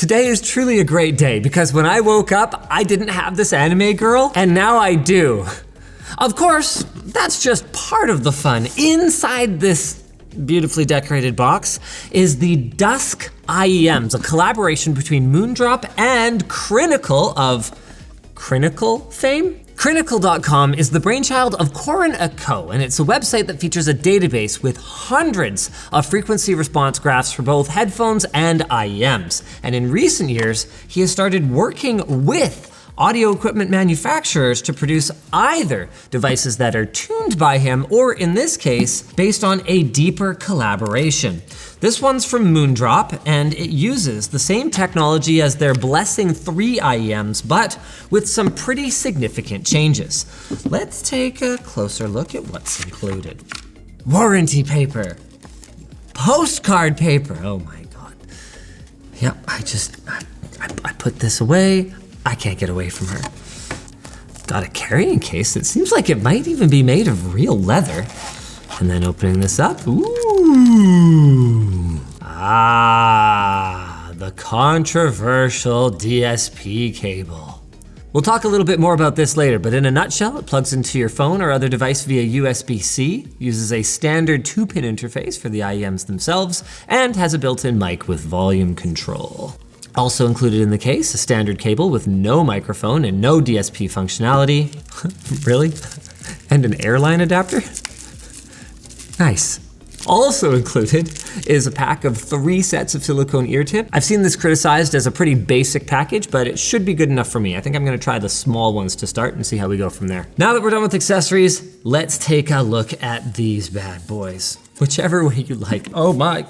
Today is truly a great day because when I woke up, I didn't have this anime girl, and now I do. Of course, that's just part of the fun. Inside this beautifully decorated box is the Dusk IEMs, a collaboration between Moondrop and Crinacle of Crinacle fame? Crinacle.com is the brainchild of Corin Co, and it's a website that features a database with hundreds of frequency response graphs for both headphones and IEMs. And in recent years, he has started working with audio equipment manufacturers to produce either devices that are tuned by him or, in this case, based on a deeper collaboration. This one's from Moondrop, and it uses the same technology as their Blessing 3 IEMs, but with some pretty significant changes. Let's take a closer look at what's included. Warranty paper, postcard paper, oh my God. Yep, I put this away. I can't get away from her. Got a carrying case that seems like it might even be made of real leather. And then opening this up, ooh. Ah, the controversial DSP cable. We'll talk a little bit more about this later, but in a nutshell, it plugs into your phone or other device via USB-C, uses a standard 2-pin interface for the IEMs themselves, and has a built-in mic with volume control. Also included in the case, a standard cable with no microphone and no DSP functionality. Really? And an airline adapter? Nice. Also included is a pack of 3 sets of silicone ear tips. I've seen this criticized as a pretty basic package, but it should be good enough for me. I think I'm gonna try the small ones to start and see how we go from there. Now that we're done with accessories, let's take a look at these bad boys. Whichever way you like. Oh my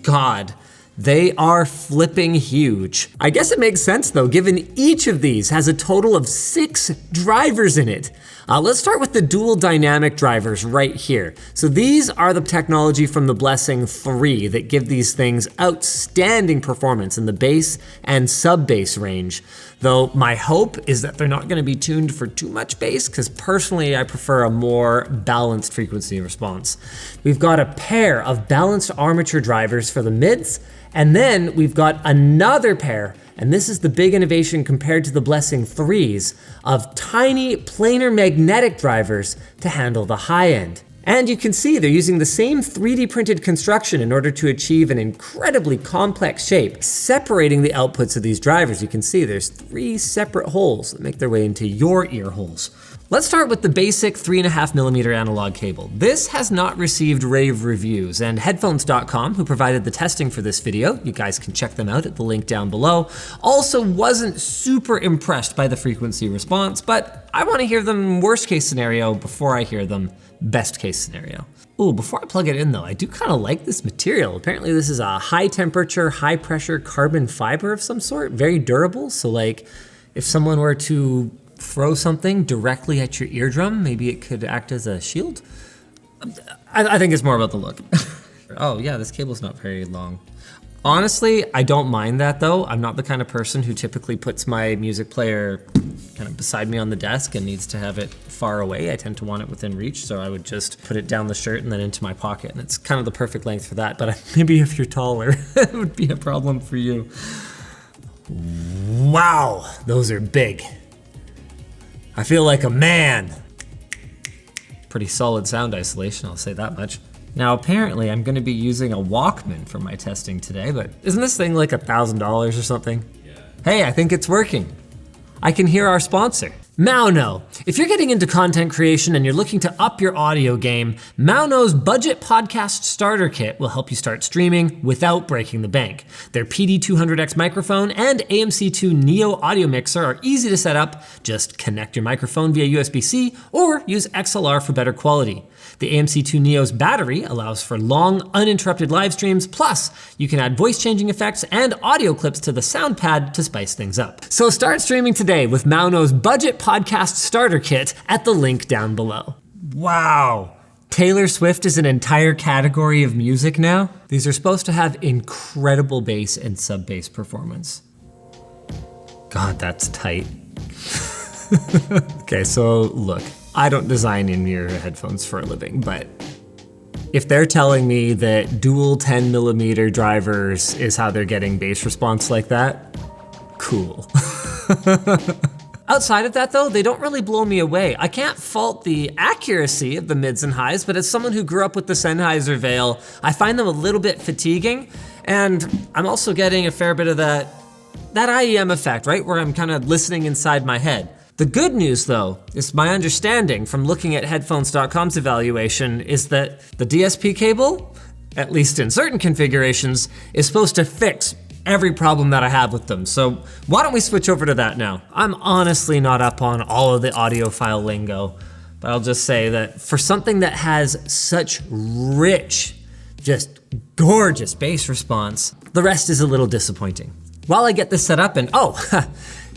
God. They are flipping huge. I guess it makes sense though, given each of these has a total of 6 drivers in it. Let's start with the dual dynamic drivers right here. So these are the technology from the Blessing 3 that give these things outstanding performance in the bass and sub-bass range. Though my hope is that they're not gonna be tuned for too much bass, because personally I prefer a more balanced frequency response. We've got a pair of balanced armature drivers for the mids, and then we've got another pair, and this is the big innovation compared to the Blessing 3s, of tiny planar magnetic drivers to handle the high end. And you can see they're using the same 3D printed construction in order to achieve an incredibly complex shape. Separating the outputs of these drivers, you can see there's 3 separate holes that make their way into your ear holes. Let's start with the basic 3.5mm analog cable. This has not received rave reviews, and Headphones.com, who provided the testing for this video, you guys can check them out at the link down below, also wasn't super impressed by the frequency response, but I want to hear them worst case scenario before I hear them best case scenario. Ooh, before I plug it in though, I do kind of like this material. Apparently this is a high temperature, high pressure carbon fiber of some sort, very durable, so like if someone were to throw something directly at your eardrum, maybe it could act as a shield. I think it's more about the look. Oh yeah, this cable's not very long. Honestly, I don't mind that though. I'm not the kind of person who typically puts my music player kind of beside me on the desk and needs to have it far away. I tend to want it within reach, so I would just put it down the shirt and then into my pocket, and it's kind of the perfect length for that, but maybe if you're taller, it would be a problem for you. Wow, those are big. I feel like a man. Pretty solid sound isolation, I'll say that much. Now apparently I'm gonna be using a Walkman for my testing today, but isn't this thing like $1,000 or something? Yeah. Hey, I think it's working. I can hear our sponsor. Maono. If you're getting into content creation and you're looking to up your audio game, Maono's Budget Podcast Starter Kit will help you start streaming without breaking the bank. Their PD200X microphone and AMC2 Neo audio mixer are easy to set up. Just connect your microphone via USB-C or use XLR for better quality. The AMC2 Neo's battery allows for long, uninterrupted live streams, plus you can add voice changing effects and audio clips to the sound pad to spice things up. So start streaming today with Maono's Budget Podcast Starter Kit at the link down below. Wow. Taylor Swift is an entire category of music now? These are supposed to have incredible bass and sub-bass performance. God, that's tight. Okay, so look. I don't design in-ear headphones for a living, but if they're telling me that dual 10mm drivers is how they're getting bass response like that, cool. Outside of that though, they don't really blow me away. I can't fault the accuracy of the mids and highs, but as someone who grew up with the Sennheiser Veil, I find them a little bit fatiguing, and I'm also getting a fair bit of that IEM effect, right? Where I'm kind of listening inside my head. The good news though, is my understanding from looking at headphones.com's evaluation is that the DSP cable, at least in certain configurations, is supposed to fix every problem that I have with them. So why don't we switch over to that now? I'm honestly not up on all of the audiophile lingo, but I'll just say that for something that has such rich, just gorgeous bass response, the rest is a little disappointing. While I get this set up and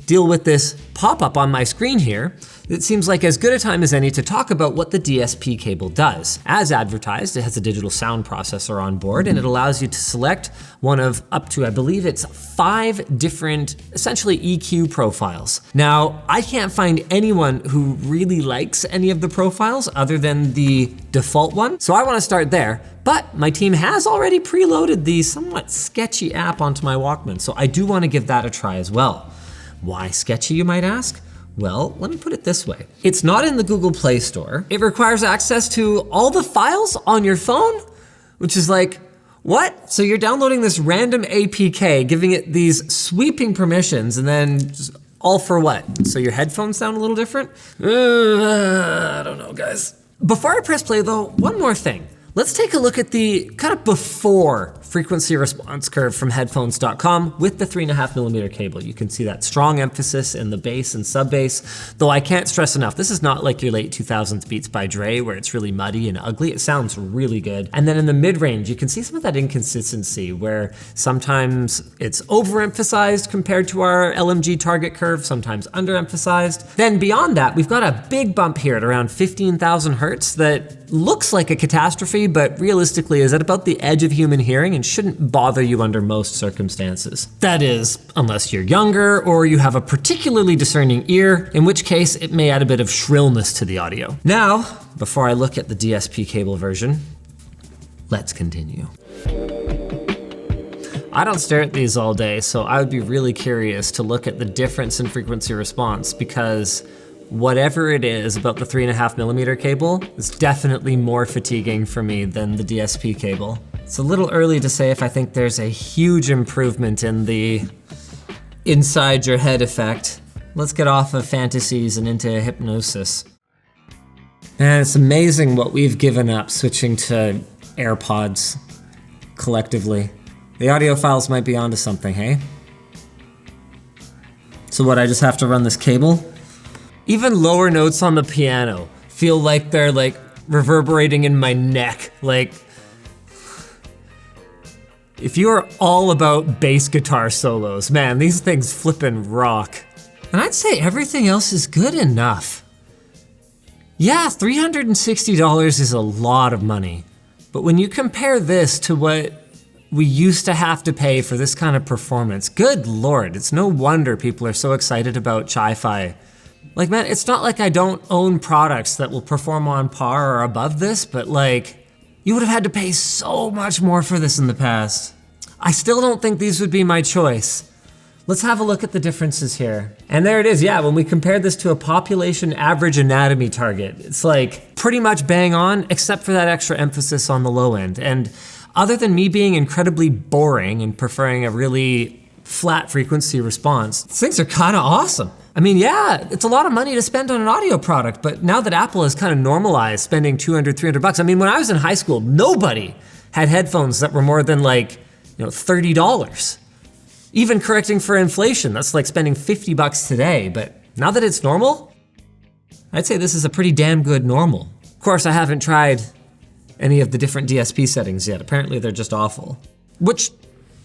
deal with this pop-up on my screen here, it seems like as good a time as any to talk about what the DSP cable does. As advertised, it has a digital sound processor on board, and it allows you to select one of up to, I believe it's 5 different, essentially EQ profiles. Now, I can't find anyone who really likes any of the profiles other than the default one, so I wanna start there. But my team has already preloaded the somewhat sketchy app onto my Walkman, so I do wanna give that a try as well. Why sketchy, you might ask? Well, let me put it this way. It's not in the Google Play Store. It requires access to all the files on your phone, which is like, what? So you're downloading this random APK, giving it these sweeping permissions, and then just all for what? So your headphones sound a little different? I don't know, guys. Before I press play though, one more thing. Let's take a look at the kind of before frequency response curve from headphones.com with the 3.5mm cable. You can see that strong emphasis in the bass and sub bass, though I can't stress enough, this is not like your late 2000s Beats by Dre where it's really muddy and ugly. It sounds really good. And then in the mid-range, you can see some of that inconsistency where sometimes it's overemphasized compared to our LMG target curve, sometimes underemphasized. Then beyond that, we've got a big bump here at around 15,000 hertz that looks like a catastrophe, but realistically is at about the edge of human hearing and shouldn't bother you under most circumstances. That is, unless you're younger or you have a particularly discerning ear, in which case it may add a bit of shrillness to the audio. Now, before I look at the DSP cable version, let's continue. I don't stare at these all day, so I would be really curious to look at the difference in frequency response, because whatever it is about the 3.5mm cable is definitely more fatiguing for me than the DSP cable. It's a little early to say if I think there's a huge improvement in the inside your head effect. Let's get off of fantasies and into hypnosis. And it's amazing what we've given up switching to AirPods collectively. The audiophiles might be onto something, hey? So what, I just have to run this cable? Even lower notes on the piano feel like they're like reverberating in my neck. Like, if you are all about bass guitar solos, man, these things flippin' rock. And I'd say everything else is good enough. Yeah, $360 is a lot of money, but when you compare this to what we used to have to pay for this kind of performance, good Lord, it's no wonder people are so excited about Chi-Fi. Like, man, it's not like I don't own products that will perform on par or above this, but like, you would have had to pay so much more for this in the past. I still don't think these would be my choice. Let's have a look at the differences here. And there it is, yeah, when we compare this to a population average anatomy target, it's like pretty much bang on, except for that extra emphasis on the low end. And other than me being incredibly boring and preferring a really flat frequency response, things are kind of awesome. I mean, yeah, it's a lot of money to spend on an audio product, but now that Apple has kind of normalized spending $200, $300, I mean, when I was in high school, nobody had headphones that were more than like, $30. Even correcting for inflation, that's like spending $50 today, but now that it's normal, I'd say this is a pretty damn good normal. Of course, I haven't tried any of the different DSP settings yet. Apparently they're just awful, which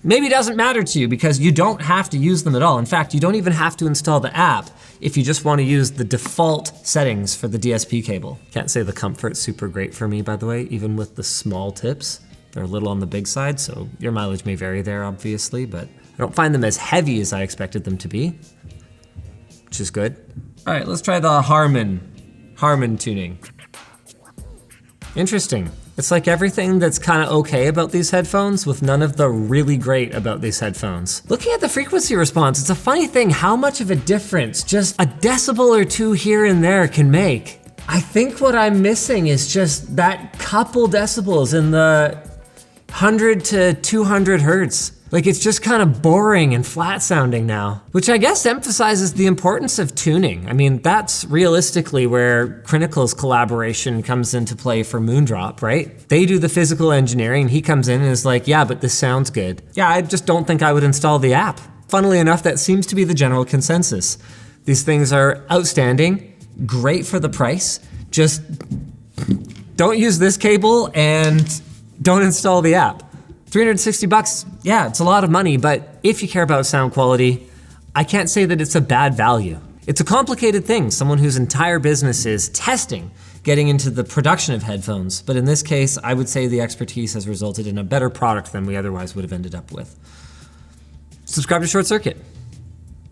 maybe doesn't matter to you because you don't have to use them at all. In fact, you don't even have to install the app if you just want to use the default settings for the DSP cable. Can't say the comfort's super great for me, by the way, even with the small tips. They're a little on the big side, so your mileage may vary there, obviously, but I don't find them as heavy as I expected them to be, which is good. All right, let's try the Harman tuning. Interesting. It's like everything that's kind of okay about these headphones with none of the really great about these headphones. Looking at the frequency response, it's a funny thing how much of a difference just a decibel or two here and there can make. I think what I'm missing is just that couple decibels in the 100 to 200 hertz. Like it's just kind of boring and flat sounding now, which I guess emphasizes the importance of tuning. I mean, that's realistically where Crinacle's collaboration comes into play for Moondrop, right? They do the physical engineering, he comes in and is like, yeah, but this sounds good. Yeah, I just don't think I would install the app. Funnily enough, that seems to be the general consensus. These things are outstanding, great for the price, just don't use this cable and don't install the app. 360 bucks, yeah, it's a lot of money, but if you care about sound quality, I can't say that it's a bad value. It's a complicated thing, someone whose entire business is testing, getting into the production of headphones. But in this case, I would say the expertise has resulted in a better product than we otherwise would have ended up with. Subscribe to ShortCircuit.